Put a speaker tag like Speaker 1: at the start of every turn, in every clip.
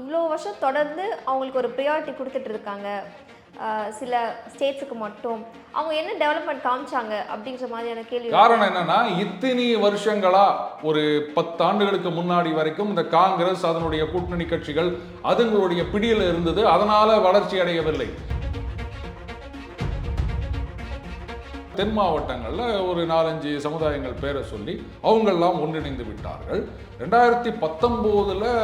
Speaker 1: இவ்வளோ வருஷம் தொடர்ந்து அவங்களுக்கு ஒரு ப்ரியாரிட்டி கொடுத்துட்டு இருக்காங்க. சில ஸ்டேட்ஸுக்கு மட்டும். அவங்க என்ன டெவலப்மெண்ட் காமிச்சாங்க அப்படின்ற மாதிரியான கேள்வி.
Speaker 2: காரணம் என்னன்னா, இத்தனை வருஷங்களா ஒரு 10 ஆண்டுகளுக்கு முன்னாடி வரைக்கும் இந்த காங்கிரஸ் அதனுடைய கூட்டணி கட்சிகள் அதுங்களுடைய பிடியில் இருந்தது. அதனால வளர்ச்சி அடையவில்லை. தென் மாவட்டங்களில் ஒரு 4-5 சமுதாயங்கள் பேரை சொல்லி அவங்கெல்லாம் ஒன்றிணைந்து விட்டார்கள். 2019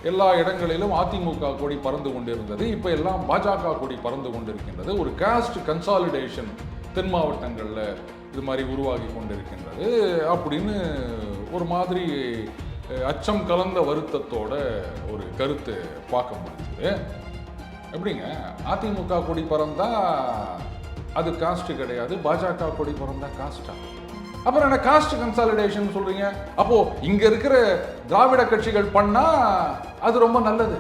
Speaker 2: எல்லா இடங்களிலும் அதிமுக கொடி பறந்து கொண்டிருந்தது. இப்போ எல்லாம் பாஜக கொடி பறந்து கொண்டிருக்கின்றது. ஒரு காஸ்ட் கன்சாலிடேஷன் தென் மாவட்டங்களில் இது மாதிரி உருவாகி கொண்டிருக்கின்றது அப்படின்னு ஒரு மாதிரி அச்சம் கலந்த வருத்தத்தோட ஒரு கருத்து பார்க்க முடியுது. எப்படிங்க அதிமுக கொடி பறந்தா அது காஸ்ட் கிடையாது, பாஜக கொடி பறந்தா காஸ்டா? அப்புறம் என்ன காஸ்ட் கன்சாலிடேஷன் சொல்றீங்க? அப்போ இங்க இருக்கிற திராவிட கட்சிகள் பண்ணா அது ரொம்ப நல்லது,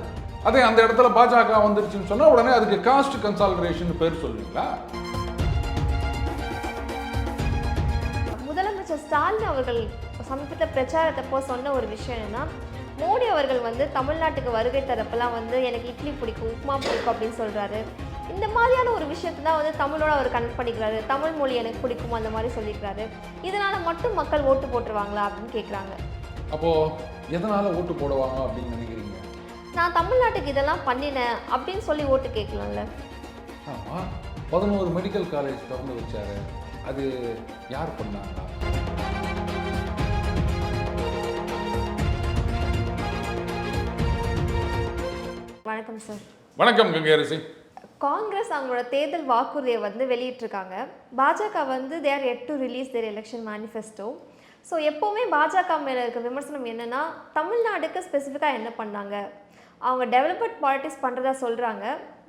Speaker 2: அதே அந்த இடத்துல பாஜக வந்துருச்சுன்னு சொன்னா உடனே அதுக்கு காஸ்ட் கன்சாலிடேஷன் பேர் சொல்லுவீங்களா?
Speaker 1: முதலமைச்சர் ஸ்டாலின் அவர்கள் சமீபத்தில் பிரச்சாரத்தப்போ சொன்ன ஒரு விஷயம் என்னன்னா, மோடி அவர்கள் தமிழ்நாட்டுக்கு வருகை தரப்பெல்லாம் எனக்கு இட்லி பிடிக்கும், உப்புமா பிடிக்கும் அப்படின்னு சொல்றாரு. இந்த மாதிரியான ஒரு விஷயத்தை தான் தமிழோட அவர் கனெக்ட் பண்ணிக்கிறாரு. தமிழ் மொழி எனக்கு பிடிக்கும் அந்த மாதிரி சொல்லிக்கிறாரு. இதனால மட்டும் மக்கள் ஓட்டு போட்டுருவாங்களா அப்படின்னு கேட்குறாங்க.
Speaker 2: அப்போ எதனால ஓட்டு போடுவாங்க அப்படின்னு நினைக்கிறீங்க?
Speaker 1: நான் தமிழ்நாட்டுக்கு இதெல்லாம் பண்ணினேன் அப்படின்னு சொல்லி ஓட்டு கேட்கலாம்ல.
Speaker 2: ஆமா, 11 மெடிக்கல் காலேஜ் திறந்து வச்சாரு, அது யார் பண்ணாங்க?
Speaker 1: வணக்கம் சார்.
Speaker 2: வணக்கம் கங்கை அரசி.
Speaker 1: காங்கிரஸ் அவங்களோட தேர்தல் வாக்குறுதியை வெளியிட்டிருக்காங்க. பாஜக they are yet to release their election manifesto. So எப்போவுமே பாஜக மேலே இருக்க விமர்சனம் என்னென்னா, தமிழ்நாடுக்கு ஸ்பெசிஃபிக்காக என்ன பண்ணாங்க, அவங்க டெவலப்மெண்ட் பாலிட்டிக்ஸ் பண்ணுறதா சொல்கிறாங்க.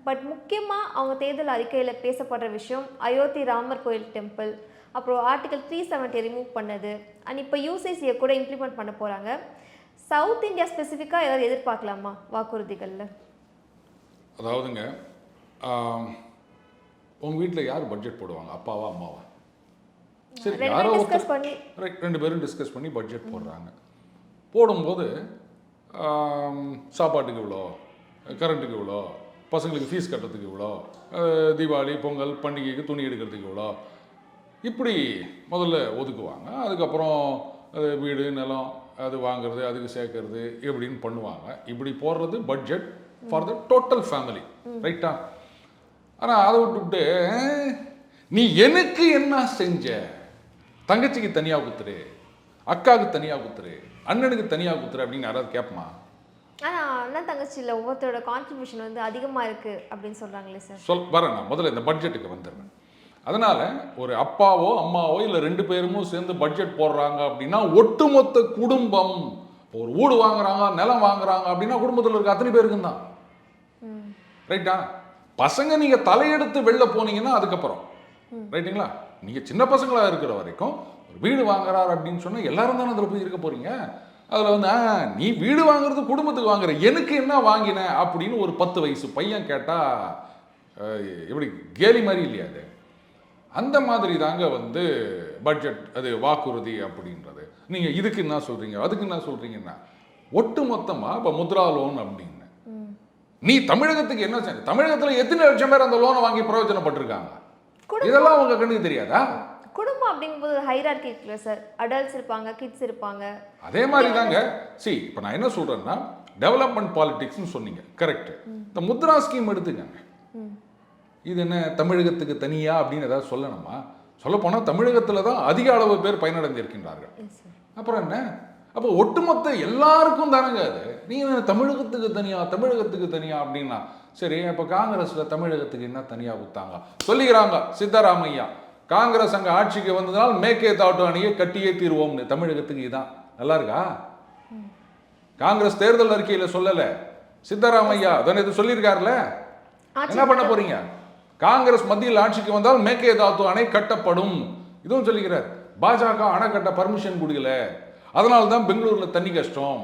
Speaker 1: பட் முக்கியமாக அவங்க தேர்தல் அறிக்கையில் பேசப்படுற விஷயம் அயோத்தி ராமர் கோயில் டெம்பிள், அப்புறம் ஆர்டிகல் 370 ரிமூவ் பண்ணது, அண்ட் இப்போ யூசிசியை கூட இம்ப்ளிமெண்ட் பண்ண போகிறாங்க. சவுத் இந்தியா ஸ்பெசிஃபிக்காக ஏதாவது எதிர்பார்க்கலாமா வாக்குறுதிகளில்?
Speaker 2: அதாவதுங்க, உங்கள் வீட்டில் யார் பட்ஜெட் போடுவாங்க, அப்பாவா அம்மாவா? சரி, யாரோ ரெண்டு பேரும் டிஸ்கஸ் பண்ணி பட்ஜெட் போடுறாங்க. போடும்போது சாப்பாட்டுக்கு இவ்வளோ, கரண்ட்டுக்கு இவ்வளோ, பசங்களுக்கு ஃபீஸ் கட்டுறதுக்கு இவ்வளோ, தீபாவளி பொங்கல் பண்டிகைக்கு துணி எடுக்கிறதுக்கு இவ்வளோ, இப்படி முதல்ல ஒதுக்குவாங்க. அதுக்கப்புறம் அது வீடு நிலம் அது வாங்குறது, அதுக்கு சேர்க்கறது எப்படின்னு பண்ணுவாங்க. இப்படி போடுறது budget for the total family, ரைட்டா? ஆனால் அதை விட்டுவிட்டு நீ எனக்கு என்ன செஞ்ச, தங்கச்சிக்கு தனியாக குத்துரு, அக்காவுக்கு தனியாக குத்துரு, அண்ணனுக்கு தனியாக குத்துரு அப்படின்னு யாராவது கேட்பமா?
Speaker 1: ஆனால் அண்ணன் தங்கச்சியில் ஒவ்வொருத்தரோட கான்ட்ரிபியூஷன் அதிகமாக இருக்குது அப்படின்னு சொல்கிறாங்களே சார்.
Speaker 2: வரேன், நான் முதல்ல இந்த பட்ஜெட்டுக்கு வந்துடுறேன். அதனால் ஒரு அப்பாவோ அம்மாவோ இல்லை 2 பேருமோ சேர்ந்து பட்ஜெட் போடுறாங்க அப்படின்னா ஒட்டுமொத்த குடும்பம், ஒரு வீடு வாங்குறாங்க, நிலம் வாங்குறாங்க அப்படின்னா குடும்பத்தில் இருக்க அத்தனை பேருக்கும் தான், ரைட்டா? பசங்க நீங்கள் தலையெடுத்து வெளில போனீங்கன்னா அதுக்கப்புறம், ரைட்டுங்களா? நீங்கள் சின்ன பசங்களாக இருக்கிற வரைக்கும் ஒரு வீடு வாங்குறாரு அப்படின்னு சொன்னால் எல்லாரும் தானே அதில் போய் இருக்க போகிறீங்க. அதில் நீ வீடு வாங்குறது குடும்பத்துக்கு வாங்குற, எனக்கு என்ன வாங்கின அப்படின்னு ஒரு 10 வயசு பையன் கேட்டால் எப்படி கேலி மாதிரி இல்லையா? அது அந்த மாதிரி தாங்க பட்ஜெட், அது வாக்குறுதி அப்படின்றது. நீங்கள் இதுக்கு என்ன சொல்கிறீங்க, அதுக்கு என்ன சொல்கிறீங்கன்னா ஒட்டு மொத்தமாக இப்போ முத்ரா லோன் அப்படின்னு நீ தமிழகத்துக்கு என்ன செஞ்ச? தமிழகத்தில் எத்தனை லட்சம் பேர் அந்த லோனை வாங்கி பிரயோஜனப்பட்டிருக்காங்க? இதெல்லாம் உங்க கண்ணுக்கு தெரியாதா?
Speaker 1: குடும்பம் அப்படிங்கும்போது ஹைரார்கி இருக்குல்ல சார், அடல்ட்ஸ் இருப்பாங்க, கிட்ஸ் இருப்பாங்க.
Speaker 2: அதே மாதிரி தாங்க. இப்போ நான் என்ன சொல்றேன்னா, டெவலப்மெண்ட் பாலிடிக்ஸ்னு சொன்னீங்க, கரெக்ட். இந்த முத்ரா ஸ்கீம் எடுத்துக்கங்க. இது என்ன தமிழகத்துக்கு தனியா அப்படின்னு ஏதாவது சொல்லணுமா? சொல்ல போனால் தமிழகத்தில் தான் அதிக அளவு பேர் பயனடைந்திருக்கின்றார்கள். அப்புறம் என்ன? அப்போ ஒட்டுமொத்த எல்லாருக்கும் தானங்க அது. நீங்கள் தமிழகத்துக்கு தனியா, தமிழகத்துக்கு தனியா அப்படின்னா சரி, அப்போ காங்கிரஸில் தமிழகத்துக்கு என்ன தனியாக கொடுத்தாங்க சொல்லிக்கிறாங்க சித்தராமையா. காங்கிரஸ் அங்கே ஆட்சிக்கு வந்ததுனால் மேகேதாட்டு அணியை கட்டியே தீர்வோம்னு. தமிழகத்துக்கு இதுதான் நல்லா இருக்கா? காங்கிரஸ் தேர்தல் அறிக்கையில் சொல்லலை, சித்தராமையா தானே இது சொல்லியிருக்காருல்ல. என்ன பண்ண போறீங்க? காங்கிரஸ் மத்தியில் ஆட்சிக்கு வந்தால் மேகேதாத்து அணை கட்டப்படும் இதுவும் சொல்லிக்கிறார். பாஜக அணை கட்ட பர்மிஷன் கொடுக்கல, அதனால தான் பெங்களூர்ல தண்ணி கஷ்டம்,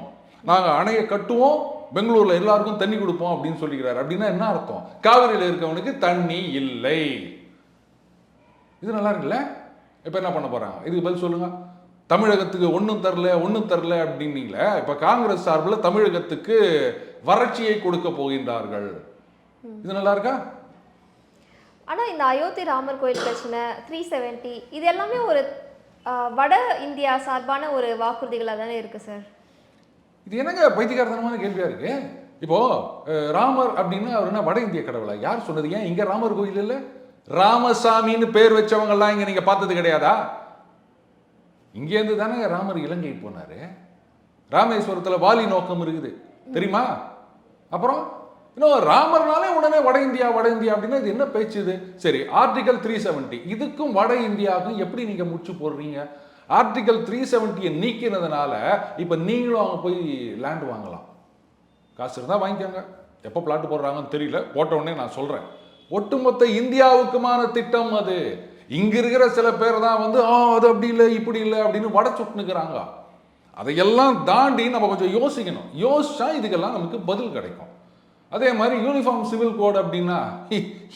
Speaker 2: நாங்கள் அணையை கட்டுவோம், பெங்களூர்ல எல்லாருக்கும் தண்ணி கொடுப்போம் அப்படின்னு சொல்லிக்கிறார். அப்படின்னா என்ன அர்த்தம்? காவிரியில் இருக்கவனுக்கு தண்ணி இல்லை. இது நல்லா இருக்குல்ல? இப்போ என்ன பண்ண போறாங்க? இதுக்கு பதில் சொல்லுங்க. தமிழகத்துக்கு ஒன்றும் தரல அப்படின்னீங்களே. இப்போ காங்கிரஸ் சார்பில் தமிழகத்துக்கு வறட்சியை கொடுக்க போகின்றார்கள். இது நல்லா இருக்கா?
Speaker 1: ஆனா இந்த அயோத்தி ராமர் கோயில் பிரச்சனை 370 இது எல்லாமே ஒரு வட இந்தியா சார்பான ஒரு வாக்குறுதிகளாக தானே இருக்கு சார்.
Speaker 2: இது என்னங்க பைத்தியக்காரத்தனமான கேள்வியா இருக்கு? இப்போ ராமர் அப்படின்னா அவர் என்ன வட இந்திய கடவுளா? யார் சொன்னது? ஏன் இங்க ராமர் கோயில் இல்ல? ராமசாமின்னு பேர் வச்சவங்க எல்லாம் இங்க நீங்க பார்த்தது கிடையாதா? இங்கேருந்து தானே ராமர் இலங்கை போனாரு. ராமேஸ்வரத்துல வாலி நோக்கம் இருக்குது தெரியுமா? அப்புறம் இன்னும் ராமர்னாலே உடனே வட இந்தியா அப்படின்னா இது என்ன பேச்சு இது? சரி, ஆர்டிகல் 370 இதுக்கும் வட இந்தியாவுக்கும் எப்படி நீங்க முடிச்சு போடுறீங்க? ஆர்டிகல் 370 நீக்கினதுனால இப்ப நீங்களும் அவங்க போய் லேண்ட் வாங்கலாம். காசு இருந்தா வாங்கிக்கோங்க. எப்போ பிளாட் போடுறாங்கன்னு தெரியல, போட்ட உடனே நான் சொல்றேன். ஒட்டுமொத்த இந்தியாவுக்குமான திட்டம் அது. இங்க இருக்கிற சில பேர் தான் வந்து அது அப்படி இல்லை இப்படி இல்லை அப்படின்னு வட சுட்டுனுக்குறாங்க. அதையெல்லாம் தாண்டி நம்ம கொஞ்சம் யோசிக்கணும். யோசிச்சா இதுக்கெல்லாம் நமக்கு பதில் கிடைக்கும். அதே மாதிரி யூனிஃபார்ம் சிவில் கோட் அப்படின்னா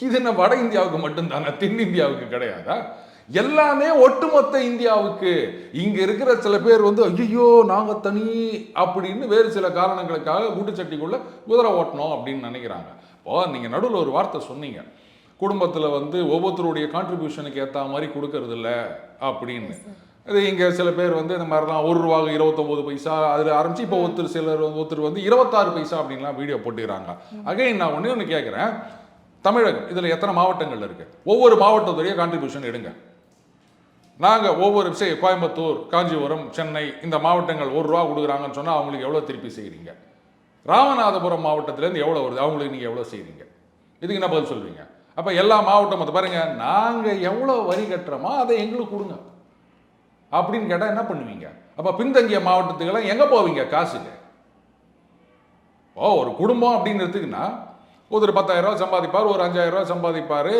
Speaker 2: இது என்ன வட இந்தியாவுக்கு மட்டும்தானே, தென்னிந்தியாவுக்கு கிடையாதா? எல்லாமே ஒட்டுமொத்த இந்தியாவுக்கு. இங்க இருக்கிற சில பேர் வந்து ஐயோ நாங்க தனி அப்படின்னு வேறு சில காரணங்களுக்காக கூட்டுச்சட்டிக்குள்ள குதிரை ஓட்டணும் அப்படின்னு நினைக்கிறாங்க. இப்போ நீங்க நடுவில் ஒரு வார்த்தை சொன்னீங்க, குடும்பத்தில் வந்து ஒவ்வொருத்தருடைய கான்ட்ரிபியூஷனுக்கு ஏற்ற மாதிரி கொடுக்கறது இல்லை அப்படின்னு. அது இங்கே சில பேர் வந்து இந்த மாதிரிலாம் ₹1 29 பைசா அதில் ஆரம்பிச்சு இப்போ ஒருத்தர் வந்து 26 பைசா அப்படின்லாம் வீடியோ போட்டுக்கிறாங்க. அகைன் நான் ஒன்று கேட்குறேன், தமிழகம் இதில் எத்தனை மாவட்டங்கள் இருக்கு? ஒவ்வொரு மாவட்டத்துடைய கான்ட்ரிபியூஷன் எடுங்க. நாங்கள் ஒவ்வொரு கோயம்புத்தூர், காஞ்சிபுரம், சென்னை இந்த மாவட்டங்கள் ₹1 கொடுக்குறாங்கன்னு சொன்னால் அவங்களுக்கு எவ்வளோ திருப்பி செய்கிறீங்க? ராமநாதபுரம் மாவட்டத்திலேருந்து எவ்வளோ வருது, அவங்களுக்கு நீங்கள் எவ்வளோ செய்கிறீங்க? இதுக்கு என்ன பதில் சொல்வீங்க? அப்போ எல்லா மாவட்டம் அதை பாருங்க, நாங்கள் எவ்வளோ வரி கட்டுறோமோ அதை எங்களுக்கு கொடுங்க அப்படின்னு கேட்டால் என்ன பண்ணுவீங்க? அப்போ பின்தங்கிய மாவட்டத்துக்கெல்லாம் எங்கே போவீங்க காசுக்கு? ஒரு குடும்பம் அப்படின்னு எடுத்துக்கினா ஒரு 10,000 ரூபா சம்பாதிப்பார், ஒரு 5,000 ரூபா சம்பாதிப்பார்,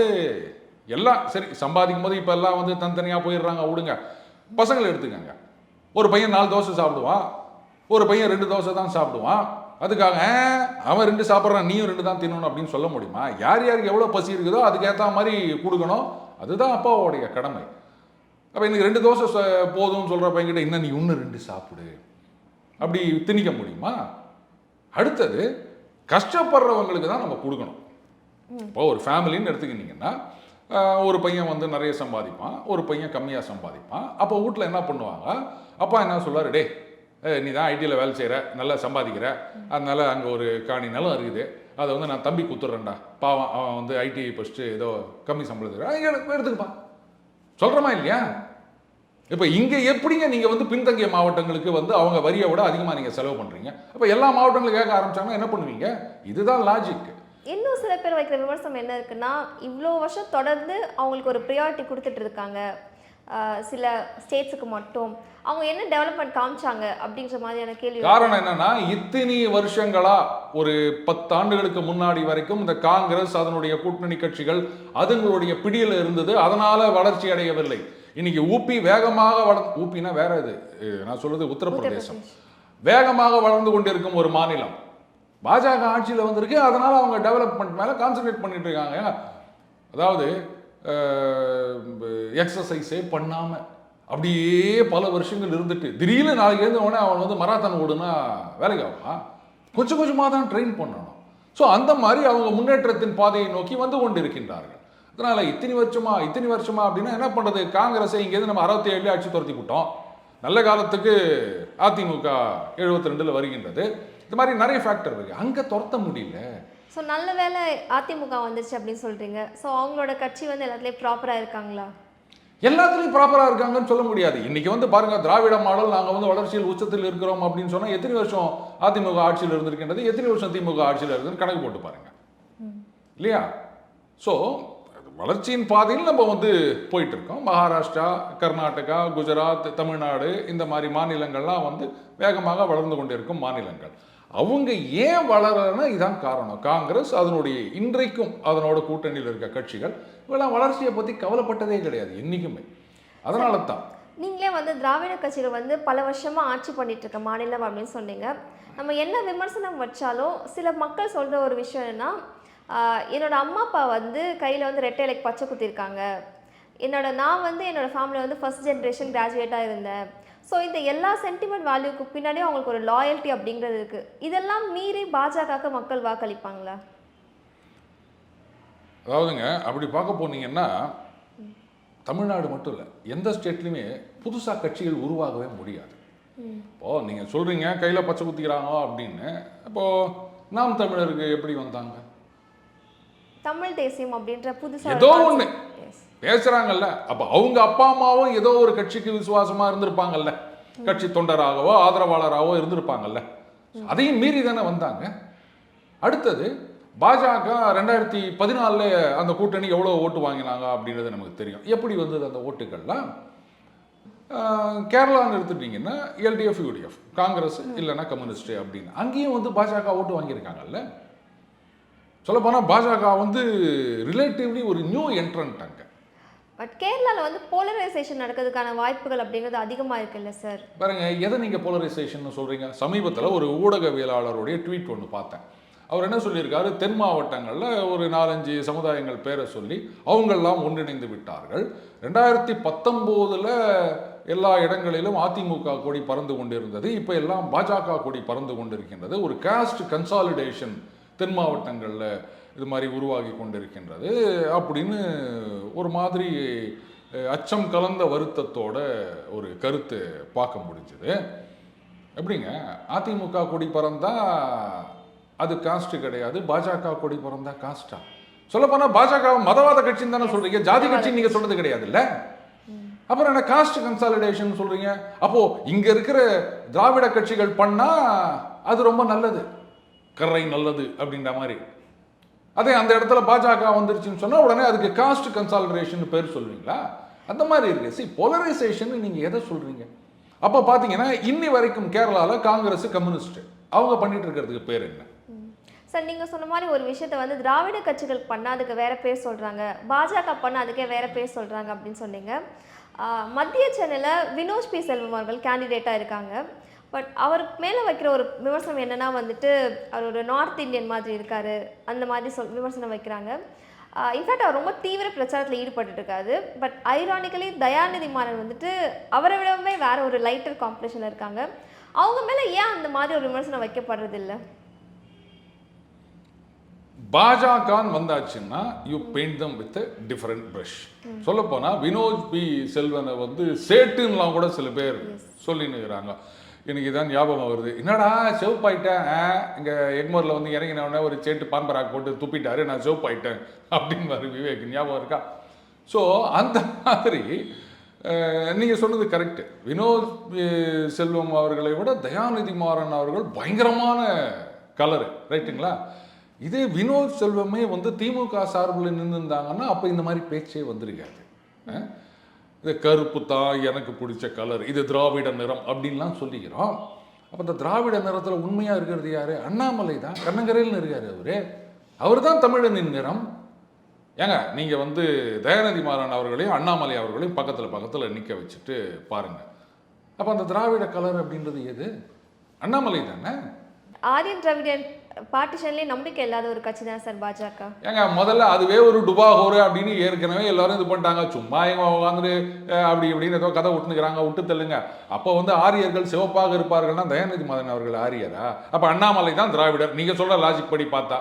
Speaker 2: எல்லாம் சரி சம்பாதிக்கும் போது இப்போ எல்லாம் வந்து தனித்தனியாக போயிடுறாங்க விடுங்க. பசங்களை எடுத்துக்கங்க, ஒரு பையன் 4 தோசை சாப்பிடுவான், ஒரு பையன் 2 தோசை தான் சாப்பிடுவான். அதுக்காக அவன் 2 சாப்பிட்றான் நீயும் 2 தான் தின்னணும் அப்படின்னு சொல்ல முடியுமா? யார் யாருக்கு எவ்வளோ பசி இருக்குதோ அதுக்கேற்ற மாதிரி கொடுக்கணும். அதுதான் அப்பாவோடைய கடமை. அப்போ இன்னைக்கு 2 தோசை போதும்னு சொல்கிற பையன்கிட்ட இன்னும் நீ இன்னும் 2 சாப்பிடு அப்படி திணிக்க முடியுமா? அடுத்தது கஷ்டப்படுறவங்களுக்கு தான் நம்ம கொடுக்கணும். இப்போ ஒரு ஃபேமிலின்னு எடுத்துக்கிட்டிங்கன்னா ஒரு பையன் வந்து நிறைய சம்பாதிப்பான், ஒரு பையன் கம்மியாக சம்பாதிப்பான். அப்போ வீட்டில் என்ன பண்ணுவாங்க, அப்பா என்ன சொல்லுவார், டே நீ தான் ஐடியில் வேலை செய்கிற, நல்லா சம்பாதிக்கிற, அதனால் அங்கே ஒரு காணி நிலம் இருக்குது, அதை வந்து நான் தம்பி குத்துறேன்டா, பாவம் அவன் வந்து ஐடி ஃபஸ்ட்டு ஏதோ கம்மி சம்பளத்துக்கு எடுத்துக்கப்பா சொல்கிறோமா இல்லையா? இப்போ இங்கே எப்படிங்க நீங்கள் வந்து பின்தங்கிய மாவட்டங்களுக்கு வந்து அவங்க வரியை விட அதிகமாக நீங்கள் செலவு பண்ணுறீங்க? அப்போ எல்லா மாவட்டங்களும் கேட்க ஆரம்பிச்சாங்கன்னா என்ன பண்ணுவீங்க? இதுதான் லாஜிக்.
Speaker 1: இன்னும் சில பேர் வைக்கிற விமர்சனம் என்ன இருக்குன்னா, இவ்வளோ வருஷம் தொடர்ந்து அவங்களுக்கு ஒரு ப்ரியாரிட்டி கொடுத்துட்டு இருக்காங்க சில ஸ்டேட்ஸுக்கு மட்டும், அவங்க என்ன டெவலப்மெண்ட் காமிச்சாங்க அப்படின்ற மாதிரியான கேள்வி.
Speaker 2: காரணம் என்னன்னா, இத்தனை வருஷங்களா ஒரு 10 ஆண்டுகளுக்கு முன்னாடி வரைக்கும் இந்த காங்கிரஸ் அதனுடைய கூட்டணி கட்சிகள் அதுங்களுடைய பிடியில் இருந்தது, அதனால வளர்ச்சி அடையவில்லை. இன்னைக்கு ஊபி வேகமாக ஊபினா வேற இது, நான் சொல்றது உத்தரப்பிரதேசம், வேகமாக வளர்ந்து கொண்டிருக்கும் ஒரு மாநிலம். பாஜக ஆட்சியில் வந்திருக்கு, அதனால அவங்க டெவலப்மெண்ட் மேல கான்சன்ட்ரேட் பண்ணிட்டு இருக்காங்க. அதாவது எக்ஸசைஸே பண்ணாம அப்படியே பல வருஷங்கள் இருந்துட்டு திடீர்னு நாளைக்கு எழுந்த உடனே அவன் வந்து மராத்தான் ஓடுனா வேலைக்கு ஆகும். கொஞ்சம் கொஞ்சமாக தான் ட்ரெயின் பண்ணணும். ஸோ அந்த மாதிரி அவங்க முன்னேற்றத்தின் பாதையை நோக்கி வந்து கொண்டு இருக்கின்றார்கள். அதனால இத்தனை வருஷமா அப்படின்னா என்ன பண்றது? காங்கிரஸை இங்கேருந்து நம்ம 67 ஆட்சி துரத்தி விட்டோம். நல்ல காலத்துக்கு அதிமுக 72 வருகின்றது. இது மாதிரி நிறைய ஃபேக்டர் இருக்கு, அங்கே துரத்த முடியல.
Speaker 1: ஸோ நல்ல வேலை அதிமுக வந்துருச்சு அப்படின்னு சொல்றீங்க. ஸோ அவங்களோட கட்சி வந்து எல்லாத்துலேயும் ப்ராப்பராக இருக்காங்களா?
Speaker 2: எல்லாத்துலேயும் ப்ராப்பராக இருக்காங்கன்னு சொல்ல முடியாது. இன்னைக்கு வந்து பாருங்க, திராவிட மாடல் நாங்கள் வந்து வளர்ச்சியில் உச்சத்தில் இருக்கிறோம் அப்படின்னு சொன்னால் எத்தனை வருஷம் அதிமுக ஆட்சியில் இருந்திருக்கின்றது, எத்தனை வருஷம் திமுக ஆட்சியில் இருக்குதுன்னு கணக்கு போட்டு பாருங்க இல்லையா? ஸோ வளர்ச்சியின் பாதையில் நம்ம வந்து போயிட்டு இருக்கோம். மகாராஷ்டிரா, கர்நாடகா, குஜராத், தமிழ்நாடு இந்த மாதிரி மாநிலங்கள்லாம் வந்து வேகமாக வளர்ந்து கொண்டிருக்கும் மாநிலங்கள். அவங்க ஏன் வளரனா இதான் காரணம். காங்கிரஸ் அதனுடைய இன்றைக்கும் அதனோட கூட்டணியில் இருக்க கட்சிகள் இவெல்லாம் வளர்ச்சியை பற்றி கவலைப்பட்டதே கிடையாது என்றைக்குமே. அதனால தான்
Speaker 1: நீங்களே வந்து திராவிட கட்சிகள் வந்து பல வருஷமாக ஆட்சி பண்ணிட்டு இருக்க மாநிலம் அப்படின்னு சொன்னீங்க. நம்ம என்ன விமர்சனம் வச்சாலும் சில மக்கள் சொல்கிற ஒரு விஷயம் என்னன்னா, என்னோட அம்மா அப்பா வந்து கையில் வந்து ரெட்டை இலைக்கு பச்சை குத்திருக்காங்க, நான் வந்து என்னோட ஃபேமிலியில் வந்து ஃபர்ஸ்ட் ஜென்ரேஷன் கிராஜுவேட்டாக இருந்தேன், ஸோ இந்த எல்லா சென்டிமெண்ட் வேல்யூக்கு பின்னாடியும் அவங்களுக்கு ஒரு லாயல்ட்டி அப்படிங்கிறது இருக்குது. இதெல்லாம் மீறி பாஜகவுக்கு மக்கள் வாக்களிப்பாங்களா?
Speaker 2: அதாவதுங்க அப்படி பார்க்க போனீங்கன்னா தமிழ்நாடு மட்டும் இல்லை, எந்த ஸ்டேட்லையுமே புதுசாக கட்சிகள் உருவாகவே முடியாது. இப்போது நீங்கள் சொல்கிறீங்க கையில் பச்சை குத்திக்கிறாங்க அப்படின்னு, இப்போது நாம் தமிழருக்கு எப்படி வந்தாங்க?
Speaker 1: தமிழ் தேசியம் அப்படின்ற புதுசாக
Speaker 2: ஏதோ ஒன்று பேசுகிறாங்கல்ல, அப்போ அவங்க அப்பா அம்மாவும் ஏதோ ஒரு கட்சிக்கு விசுவாசமாக இருந்திருப்பாங்கல்ல, கட்சி தொண்டராகவோ ஆதரவாளராகவோ இருந்திருப்பாங்கல்ல, அதையும் மீறி தானே வந்தாங்க. அடுத்தது பாஜக 2014 அந்த கூட்டணி எவ்வளோ ஓட்டு வாங்கினாங்க அப்படின்றது நமக்கு தெரியும். எப்படி வந்தது அந்த ஓட்டுகள்லாம்? கேரளான்னு எடுத்துட்டிங்கன்னா எல்டிஎஃப் யூடிஎஃப், காங்கிரஸ் இல்லைன்னா கம்யூனிஸ்ட் அப்படின்னு, அங்கேயும் வந்து பாஜக ஓட்டு வாங்கியிருக்காங்கல்ல. சொல்லப்போனால் பாஜக வந்து ரிலேட்டிவ்லி ஒரு நியூ என்ட்ரன்ட் அங்கே.
Speaker 1: பட் கேரளாவில் வந்து போலரைசேஷன் நடக்கிறதுக்கான வாய்ப்புகள் அப்படிங்கிறது அதிகமாக இருக்குல்ல சார்?
Speaker 2: பாருங்க, எதை நீங்கள் போலரைசேஷன் சொல்கிறீங்க? சமீபத்தில் ஒரு ஊடகவியலாளருடைய ட்வீட் ஒன்று பார்த்தேன். அவர் என்ன சொல்லியிருக்காரு, தென் மாவட்டங்களில் ஒரு 4-5 சமுதாயங்கள் பேரை சொல்லி அவங்கெல்லாம் ஒன்றிணைந்து விட்டார்கள். 2019 எல்லா இடங்களிலும் அதிமுக கொடி பறந்து கொண்டிருந்தது, இப்போ எல்லாம் பாஜக கொடி பறந்து கொண்டிருக்கின்றது. ஒரு காஸ்ட் கன்சாலிடேஷன் தென் மாவட்டங்களில் இது மாதிரி உருவாகி கொண்டிருக்கின்றது அப்படின்னு ஒரு மாதிரி அச்சம் கலந்த வருத்தத்தோட ஒரு கருத்து பார்க்க முடிஞ்சது. எப்படிங்க அதிமுக கொடி பறந்தா அது காஸ்ட் கிடையாது, பாஜக கொடி பறந்தா காஸ்டா? சொல்லப்போனால் பாஜக மதவாத கட்சின்னு தானே சொல்றீங்க, ஜாதி கட்சின்னு நீங்க சொல்றது கிடையாதுல்ல. அப்புறம் என்ன காஸ்ட் கன்சாலிடேஷன் சொல்றீங்க? அப்போ இங்க இருக்கிற திராவிட கட்சிகள் பண்ணா அது ரொம்ப நல்லது, கரை நல்லது அப்படின்ற மாதிரி. அதே அந்த இடத்துல பாஜக வந்துருச்சுன்னு சொன்னா உடனே அதுக்கு காஸ்ட் கன்சாலிடேஷன் பேர் சொல்லுவீங்களா? அந்த மாதிரி இருக்கு. சி, போலரைசேஷன் நீங்க எதை சொல்றீங்க? அப்போ பார்த்தீங்கன்னா இன்னி வரைக்கும் கேரளாவில் காங்கிரஸ் கம்யூனிஸ்ட் அவங்க பண்ணிட்டு இருக்கிறதுக்கு பேர் என்ன?
Speaker 1: சார், நீங்கள் சொன்ன மாதிரி ஒரு விஷயத்தை வந்து திராவிட கட்சிகள் பண்ணால் அதுக்கு வேறு பேர் சொல்கிறாங்க, பாஜக பண்ணால் அதுக்கே வேறு பேர் சொல்கிறாங்க அப்படின்னு சொன்னீங்க. மத்திய சென்னையில் வினோத் பி செல்வம் அவர்கள் கேண்டிடேட்டாக இருக்காங்க. பட் அவருக்கு மேலே வைக்கிற ஒரு விமர்சனம் என்னென்னா வந்துட்டு அவர் ஒரு நார்த் இந்தியன் மாதிரி இருக்கார், அந்த மாதிரி விமர்சனம் வைக்கிறாங்க. இன்ஃபேக்ட் அவர் ரொம்ப தீவிர பிரச்சாரத்தில் ஈடுபட்டுருக்காரு. பட் ஐரானிக்கலி தயாநிதி மாறன் வந்துட்டு அவரை விடவே வேற ஒரு லைட்டர் காம்படிஷனில் இருக்காங்க. அவங்க மேலே ஏன் அந்த மாதிரி ஒரு விமர்சனம் வைக்கப்படுறது இல்லை?
Speaker 2: பாஜக வந்தாச்சுன்னா you paint them with different brush. சொல்ல போனா வினோத் பி செல்வனை வந்து சேட்டுன்னெலாம் கூட சில பேர் சொல்லினுக்கிறாங்க. எனக்கு இதான் ஞாபகம் வருது, என்னடா செவப்பாயிட்டேன், இங்கே எக்மோரில் வந்து இறங்கினவுடனே ஒரு சேட்டு பாம்பராக் போட்டு துப்பிட்டாரு, நான் செவப்பாயிட்டேன் அப்படின்னு மாதிரி விவேக் ஞாபகம் இருக்கா? ஸோ அந்த மாதிரி நீங்கள் சொன்னது கரெக்டு. வினோத் செல்வம் அவர்களை விட தயாநிதி மாறன் அவர்கள் பயங்கரமான கலரு, ரைட்டுங்களா? இதே வினோத் செல்வமே வந்து திமுக சார்பில் நின்றுருந்தாங்கன்னா அப்போ இந்த மாதிரி பேச்சே வந்திருக்காது. இது கருப்பு தான் எனக்கு பிடிச்ச கலர், இது திராவிட நிறம் அப்படின்லாம் சொல்லிக்கிறோம். அப்போ இந்த திராவிட நிறத்தில் உண்மையாக இருக்கிறது யார்? அண்ணாமலை தான். கண்ணங்கரையில் இருக்கார் அவர் தான் தமிழனின் நிறம். ஏங்க நீங்கள் வந்து தயாநிதி மாறன் அவர்களையும் அண்ணாமலை அவர்களையும் பக்கத்தில் நிற்க வச்சுட்டு பாருங்கள். அப்போ அந்த திராவிட கலர் அப்படின்றது எது? அண்ணாமலை தானே.
Speaker 1: ஆரியன் திராவிடன் பார்ட்டிஷன்லேயே நம்பிக்கை இல்லாத ஒரு கட்சி தான் சார் பாஜக.
Speaker 2: ஏங்க முதல்ல அதுவே ஒரு டுபாகோரு அப்படின்னு ஏற்கனவே எல்லாரும் இது பண்ணிட்டாங்க. சும்மா எங்க உட்காந்துட்டு அப்படி இப்படின்னு ஏதோ கதை விட்டுனுக்கிறாங்க, விட்டு தள்ளுங்க. அப்போ வந்து ஆரியர்கள் சிவப்பாக இருப்பார்கள்னா தயாநிதி மாறன் அவர்கள் ஆரியரா? அப்போ அண்ணாமலை தான் திராவிடர் நீங்கள் சொல்கிற லாஜிக் படி பார்த்தா.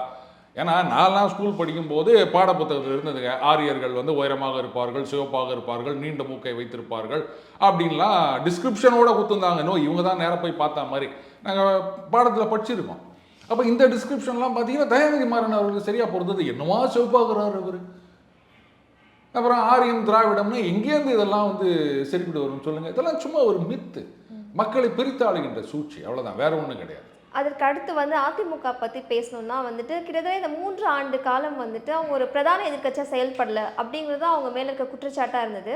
Speaker 2: ஏன்னா நான்லாம் ஸ்கூல் படிக்கும்போது பாடப்புத்தகத்தில் இருந்ததுங்க, ஆரியர்கள் வந்து உயரமாக இருப்பார்கள், சிவப்பாக இருப்பார்கள், நீண்ட மூக்கை வைத்திருப்பார்கள் அப்படின்லாம் டிஸ்கிரிப்ஷனோட கொடுத்துருந்தாங்க. இன்னும் இவங்க தான் நேராக போய் பார்த்தா மாதிரி நாங்கள் பாடத்தில் படிச்சிருக்கோம். அப்போ இந்த டிஸ்கிரிப்ஷன்லாம் பார்த்தீங்கன்னா தயாநிதி மாறன் அவர்களுக்கு சரியாக பொறுத்தது. என்னவா சிவப்பாகிறார் அவர். அப்புறம் ஆரியன் திராவிடம்னா எங்கேருந்து இதெல்லாம் வந்து சரிப்பட்டு வரும்னு சொல்லுங்கள். இதெல்லாம் சும்மா ஒரு மித்து, மக்களை பிரித்தாளுகின்ற சூழ்ச்சி, அவ்வளோதான், வேற ஒன்றும் கிடையாது.
Speaker 1: அதற்கு அடுத்து வந்து அதிமுக பற்றி பேசணும்னா வந்துட்டு கிட்டத்தட்ட இந்த 3 ஆண்டு காலம் வந்துட்டு அவங்க ஒரு பிரதான எதிர்க்கட்சியாக செயல்படல அப்படிங்கிறது அவங்க மேலே இருக்க குற்றச்சாட்டாக இருந்தது.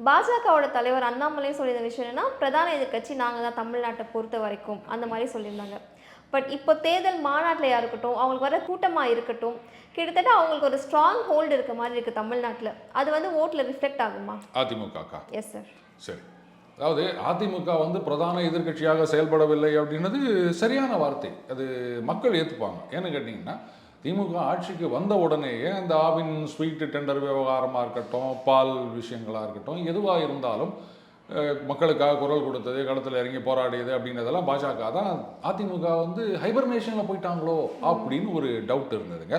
Speaker 1: பாஜகவோட தலைவர் அண்ணாமலையும் சொல்லியிருந்த விஷயம் என்னன்னா, பிரதான எதிர்க்கட்சி நாங்கள் தான் தமிழ்நாட்டை பொறுத்த வரைக்கும் அந்த மாதிரி சொல்லியிருந்தாங்க. பட் இப்போ தேர்தல் மாநாட்டில் இருக்கட்டும், அவங்களுக்கு வர கூட்டமாக இருக்கட்டும், கிட்டத்தட்ட அவங்களுக்கு ஒரு ஸ்ட்ராங் ஹோல்டு இருக்க மாதிரி இருக்குது தமிழ்நாட்டில். அது வந்து ஓட்டில் ரிஃப்ளெக்ட் ஆகுமா?
Speaker 2: AIADMK
Speaker 1: yes sir.
Speaker 2: சரி, அதாவது அதிமுக வந்து பிரதான எதிர்க்கட்சியாக செயல்படவில்லை அப்படின்றது சரியான வார்த்தை. அது மக்கள் ஏற்றுப்பாங்க. ஏன்னு கேட்டிங்கன்னா, திமுக ஆட்சிக்கு வந்த உடனேயே அந்த ஆவின் ஸ்வீட் டெண்டர் விவகாரமாக இருக்கட்டும், பால் விஷயங்களாக இருக்கட்டும், எதுவாக இருந்தாலும் மக்களுக்காக குரல் கொடுத்தது, களத்தில் இறங்கி போராடியது அப்படின்றதெல்லாம் பாஜக தான். அதிமுக வந்து ஹைபர்னேஷனில் போயிட்டாங்களோ அப்படின்னு ஒரு டவுட் இருந்ததுங்க.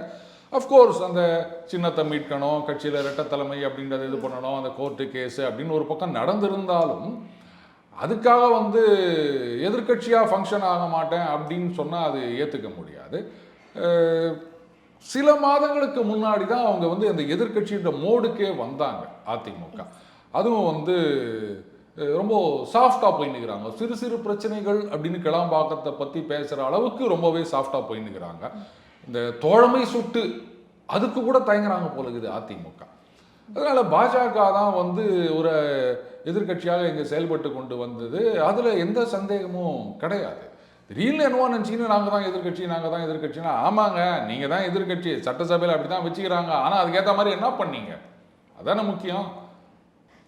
Speaker 2: அஃப்கோர்ஸ் அந்த சின்னத்தை மீட்கணும், கட்சியில் ரெட்டத்தலைமை அப்படின்றத இது பண்ணணும், அந்த கோர்ட்டு கேஸு அப்படின்னு ஒரு பக்கம் நடந்திருந்தாலும் அதுக்காக வந்து எதிர்கட்சியாக ஃபங்க்ஷன் ஆக மாட்டேன் அப்படின்னு சொன்னால் அது ஏற்றுக்க முடியாது. சில மாதங்களுக்கு முன்னாடி தான் அவங்க வந்து அந்த எதிர்கட்சின்ற மோடுக்கே வந்தாங்க அதிமுக. அதுவும் வந்து ரொம்ப சாஃப்டாக போயின்னுக்கிறாங்க. சிறு சிறு பிரச்சனைகள் அப்படின்னு கிளம்பாக்கத்தை பற்றி பேசுகிற அளவுக்கு ரொம்பவே சாஃப்டாக போயின்னுக்கிறாங்க. இந்த தோழமை சுட்டு அதுக்கு கூட தயங்குறாங்க போல இருக்குது அதிமுக. அதனால பாஜக தான் வந்து ஒரு எதிர்கட்சியாக இங்கே செயல்பட்டு கொண்டு வந்தது. அதில் எந்த சந்தேகமும் கிடையாது. திடீர்னு என்னவோ நினச்சிக்கின்னு நாங்கள் தான் எதிர்கட்சினா, ஆமாங்க நீங்கள் தான் எதிர்கட்சி, சட்டசபையில் அப்படி தான் வச்சுக்கிறாங்க. ஆனால் அதுக்கேற்ற மாதிரி என்ன பண்ணீங்க, அதானே முக்கியம்.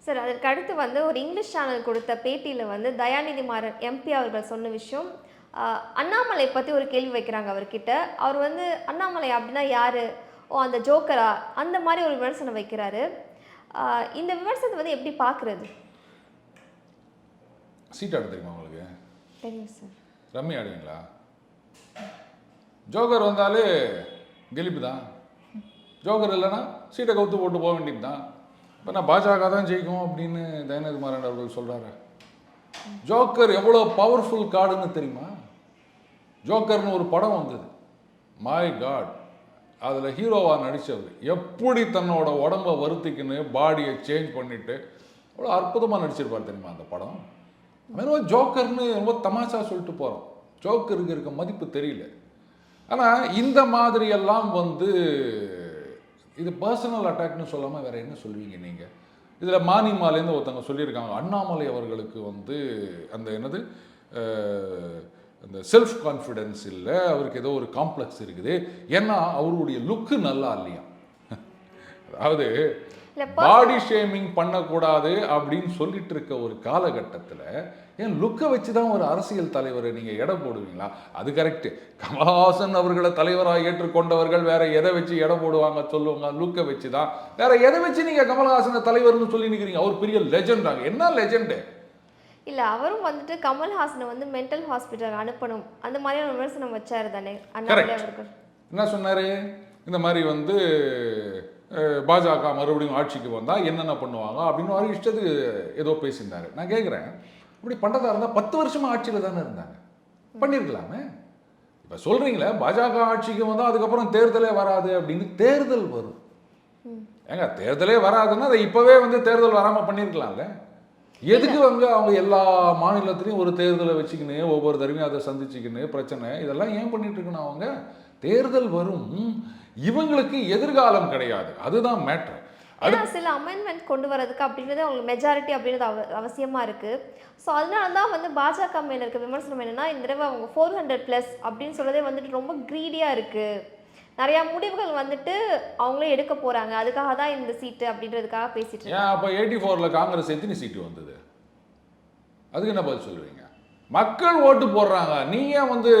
Speaker 1: சார், அதற்கு அடுத்து வந்து ஒரு இங்கிலீஷ் சேனல் கொடுத்த பேட்டியில் வந்து தயாநிதி மாறன் எம்பி அவர்கள் சொன்ன விஷயம், அண்ணாமலை பற்றி ஒரு கேள்வி வைக்கிறாங்க அவர்கிட்ட. அவர் வந்து அண்ணாமலை அப்படின்னா யார், ஓ அந்த ஜோக்கரா, அந்த மாதிரி ஒரு விமர்சனம் வைக்கிறாரு. இந்த விமர்சனத்தை வந்து எப்படி பார்க்குறது?
Speaker 2: சீட் ஆட தெரியுமா உங்களுக்கு?
Speaker 1: தெரியும் சார்.
Speaker 2: ரம்மி ஆடுவீங்களா? ஜோக்கர் வந்தாலே கெலிப்பு தான். ஜோக்கர் இல்லைன்னா சீட்டை கவுத்து போட்டு போக வேண்டியது தான். இப்போ நான் பாஜக தான் ஜெயிக்கும் அப்படின்னு தயாநிதி மாறன் அவர்கள் சொல்கிறாரு. ஜோக்கர் எவ்வளோ பவர்ஃபுல் கார்டுன்னு தெரியுமா? ஜோக்கர்னு ஒரு படம் வந்தது, மை காட். அதில் ஹீரோவாக நடித்தவர் எப்படி தன்னோட உடம்பை வருத்திக்கின்னு பாடியை சேஞ்ச் பண்ணிவிட்டு அவ்வளோ அற்புதமாக நடிச்சிருப்பார் தெரியுமா அந்த படம். அதுமாதிரி ஜோக்கர்னு ரொம்ப தமாஷா சொல்லிட்டு போகிறோம். ஜோக்கருக்கு இருக்க மதிப்பு தெரியல. ஆனால் இந்த மாதிரியெல்லாம் வந்து இது பர்சனல் அட்டாக்னு சொல்லாமல் வேறு என்ன சொல்லுவீங்க நீங்கள்? இதில் மானிமாலேருந்து ஒருத்தவங்க சொல்லியிருக்காங்க, அண்ணாமலை அவர்களுக்கு வந்து அந்த என்னது அந்த செல்ஃப் கான்ஃபிடென்ஸ் இல்லை, அவருக்கு ஏதோ ஒரு காம்ப்ளெக்ஸ் இருக்குது, ஏன்னா அவருடைய லுக்கு நல்லா இல்லையா. அதாவது பாடி ஷேமிங் பண்ணக்கூடாது அப்படின்னு சொல்லிட்டு இருக்க ஒரு காலகட்டத்தில் ஏன் லுக்கை வச்சு தான் ஒரு அரசியல் தலைவரை நீங்கள் எடை போடுவீங்களா? அது கரெக்டு. கமல்ஹாசன் அவர்களை தலைவராக ஏற்றுக்கொண்டவர்கள் வேற எதை வச்சு எடை போடுவாங்க சொல்லுவாங்க? லுக்கை வச்சு தான். வேற எதை வச்சு நீங்கள் கமல்ஹாசனை தலைவர்னு சொல்லி நிற்கிறீங்க? அவர் பெரிய லெஜெண்டாங்க. என்ன லெஜெண்டு?
Speaker 1: இல்லை, அவரும் வந்துட்டு கமல்ஹாசனை வந்து மென்டல் ஹாஸ்பிட்டல் அனுப்பணும் அந்த மாதிரியான விமர்சனம் வச்சாரு தானே அண்ணாமலை அவர்கள்.
Speaker 2: என்ன சொன்னார்? இந்த மாதிரி வந்து பாஜக மறுபடியும் ஆட்சிக்கு வந்தால் என்னென்ன பண்ணுவாங்க அப்படின்னு ஒரு இஷ்டத்துக்கு ஏதோ பேசியிருந்தாரு. நான் கேட்குறேன், இப்படி பண்ணுறதா இருந்தால் 10 வருஷமாக ஆட்சியில் தானே இருந்தாங்க, பண்ணியிருக்கலாமே. இப்போ சொல்கிறீங்களே பாஜக ஆட்சிக்கு வந்தால் அதுக்கப்புறம் தேர்தலே வராது அப்படின்னு. தேர்தல் வரும் ஏங்க, தேர்தலே வராதுன்னா அதை இப்போவே வந்து தேர்தல் வராமல் பண்ணியிருக்கலாம்ல. எதுக்கு வந்து அவங்க எல்லா மாநிலத்திலையும் ஒரு தேர்தலை வச்சுக்கின்னு ஒவ்வொரு தடவையும் அதை சந்திச்சுக்கின்னு பிரச்சனை இதெல்லாம் ஏன் பண்ணிட்டு இருக்கணும்? அவங்க தேர்தல் வரும், இவங்களுக்கு எதிர்காலம் கிடையாது, அதுதான் மேட்ரு.
Speaker 1: சில அமெண்ட்மெண்ட் கொண்டு வரதுக்கு அப்படின்றது அவங்களுக்கு மெஜாரிட்டி அப்படின்றது அவசியமாக இருக்குது. ஸோ அதனால தான் வந்து பாஜக மேலே இருக்க விமர்சனம் என்னென்னா, இந்த தடவை அவங்க 400+ அப்படின்னு சொல்கிறதே வந்துட்டு ரொம்ப க்ரீடியாக இருக்குது. நிறையா முடிவுகள் வந்துட்டு அவங்களே எடுக்க போகிறாங்க, அதுக்காக தான் இந்த சீட்டு அப்படின்றதுக்காக பேசிட்டு
Speaker 2: ஏன் அப்போ 84ல் காங்கிரஸ் எத்தனை சீட்டு வந்தது? அதுக்கு என்ன பதில் சொல்லுவீங்க? மக்கள் ஓட்டு போடுறாங்க, நீங்கள் வந்து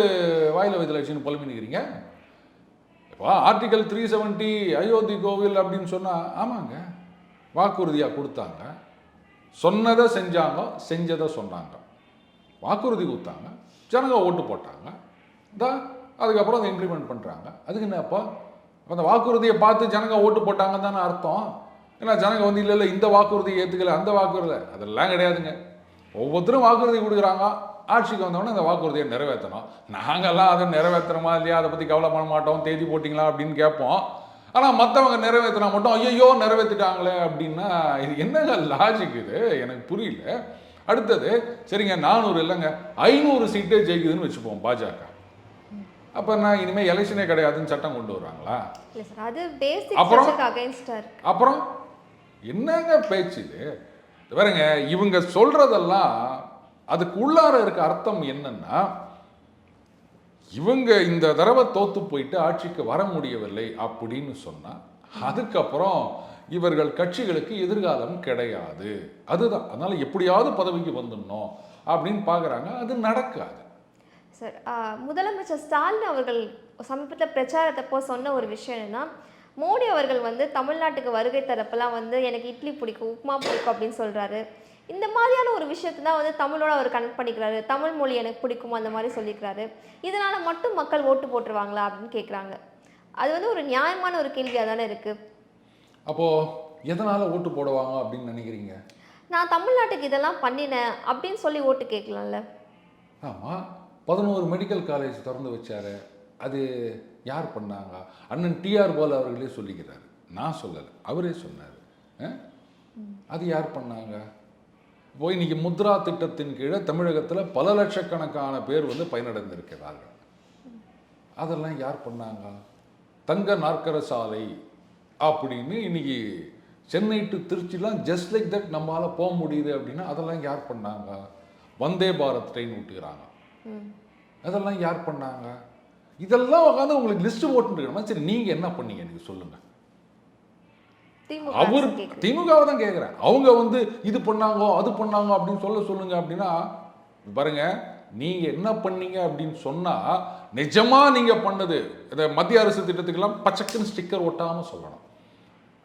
Speaker 2: வாயில வயதில் வச்சுன்னு புலம்பிக்கிறீங்க. இப்போ ஆர்டிகல் 370 அயோத்தி கோவில் அப்படின்னு சொன்னால், ஆமாங்க வாக்குறுதியாக கொடுத்தாங்க, சொன்னதை செஞ்சாங்க, செஞ்சதை சொன்னாங்க. வாக்குறுதி கொடுத்தாங்க, ஜனங்க ஓட்டு போட்டாங்க, தான் அதுக்கப்புறம் அதை இம்ப்ளிமெண்ட் பண்ணுறாங்க. அதுக்கு என்ன அப்போ அந்த வாக்குறுதியை பார்த்து ஜனங்க ஓட்டு போட்டாங்கன்னு தானே அர்த்தம். ஏன்னா ஜனங்க வந்து இல்லை இந்த வாக்குறுதியை ஏற்றுக்கல, அந்த வாக்குறுதி அதெல்லாம் கிடையாதுங்க. ஒவ்வொருத்தரும் வாக்குறுதி கொடுக்குறாங்க, ஆட்சிக்கு வந்தோடனே அந்த வாக்குறுதியை நிறைவேற்றணும். நாங்கள்லாம் அதை நிறைவேற்றுறோமா இல்லையா அதை பற்றி கவலை பண்ண மாட்டோம், தேதி போட்டிங்களா அப்படின்னு கேட்போம். ஆனால் மற்றவங்க நிறைவேற்றினா மட்டும் ஐயோ நிறைவேற்றிட்டாங்களே அப்படின்னா இது என்னங்க லாஜிக்? இது எனக்கு புரியல. அடுத்தது சரிங்க 400 இல்லைங்க 500 சீட்டே ஜெயிக்குதுன்னு வச்சுப்போம் பாஜக. அப்போ நான் இனிமேல் எலெக்ஷனே கிடையாதுன்னு சட்டம் கொண்டு வர்றாங்களா? அப்புறம் என்னங்க பேச்சு இது? பாருங்க, இவங்க சொல்றதெல்லாம் அதுக்கு உள்ளார இருக்க அர்த்தம் என்னன்னா, இவங்க இந்த தடவை தோத்து போயிட்டு ஆட்சிக்கு வர முடியவில்லை அப்படின்னு சொன்னா அதுக்கப்புறம் இவர்கள் கட்சிகளுக்கு எதிர்காலம் கிடையாது, அதுதான். அதனால எப்படியாவது பதவிக்கு வந்துடணும் அப்படின்னு பார்க்குறாங்க. அது நடக்காது
Speaker 1: சார். முதலமைச்சர் ஸ்டாலின் அவர்கள் சமீபத்தில் பிரச்சாரத்தப்போ சொன்ன ஒரு விஷயம் என்னன்னா, மோடி அவர்கள் வந்து தமிழ்நாட்டுக்கு வருகை தரப்பெல்லாம் வந்து எனக்கு இட்லி பிடிக்கும், உப்புமா பிடிக்கும் அப்படின்னு சொல்கிறாரு. இந்த மாதிரியான ஒரு விஷயத்தை தான் வந்து தமிழோட அவர் கனெக்ட் பண்ணிக்கிறாரு. தமிழ் மொழி எனக்கு பிடிக்கும் அந்த மாதிரி சொல்லிக்கிறாரு. இதனால மட்டும் மக்கள் ஓட்டு போட்டுருவாங்களா அப்படின்னு கேட்குறாங்க. அது வந்து ஒரு நியாயமான ஒரு கேள்வியாக தானே இருக்குது.
Speaker 2: அப்போது எதனால் ஓட்டு போடுவாங்க அப்படின்னு நினைக்கிறீங்க?
Speaker 1: நான் தமிழ்நாட்டுக்கு இதெல்லாம் பண்ணினேன் அப்படின்னு சொல்லி ஓட்டு கேட்கலாம்ல.
Speaker 2: ஆமாம், 11 மெடிக்கல் காலேஜ் திறந்து வச்சாரு. அது யார் பண்ணாங்க? அண்ணன் டிஆர் பாலு அவர்களே சொல்லிக்கிறாரு, நான் சொல்லலை, அவரே சொன்னார். அது யார் பண்ணாங்க? இப்போ இன்னைக்கு முத்ரா திட்டத்தின் கீழே தமிழகத்தில் பல லட்சக்கணக்கான பேர் வந்து பயனடைந்திருக்கிறார்கள். அதெல்லாம் யார் பண்ணாங்க? தங்க நாற்கர சாலை அப்படின்னு இன்னைக்கு சென்னை டு திருச்சிலாம் ஜஸ்ட் லைக் தட் நம்மளால் போக முடியுது அப்படின்னா அதெல்லாம் யார் பண்ணாங்க? வந்தே பாரத் ட்ரெயின் விட்டுக்கிறாங்க, அதெல்லாம் யார் பண்ணாங்க? இதெல்லாம் உட்காந்து உங்களுக்கு லிஸ்ட் போட்டுருக்கணுமா? சரி, நீங்கள் என்ன பண்ணீங்க எனக்கு சொல்லுங்கள். அவர் திமுகவை தான் கேட்குறேன். அவங்க வந்து இது பண்ணாங்க அது பண்ணாங்க அப்படின்னு சொல்லுங்க அப்படின்னா பாருங்க, நீங்க என்ன பண்ணீங்க அப்படின்னு சொன்னா நிஜமா நீங்க பண்ணது இந்த மத்திய அரசு திட்டத்துக்கெல்லாம் பச்சைக்குன்னு ஸ்டிக்கர் ஒட்டாம சொல்லணும்.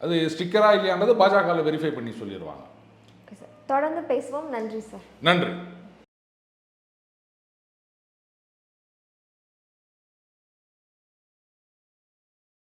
Speaker 2: அது ஸ்டிக்கரா இல்லையான்றது பாஜக வெரிஃபை பண்ணி சொல்லிடுவாங்க.
Speaker 1: தொடர்ந்து பேசுவோம். நன்றி சார்.
Speaker 2: நன்றி.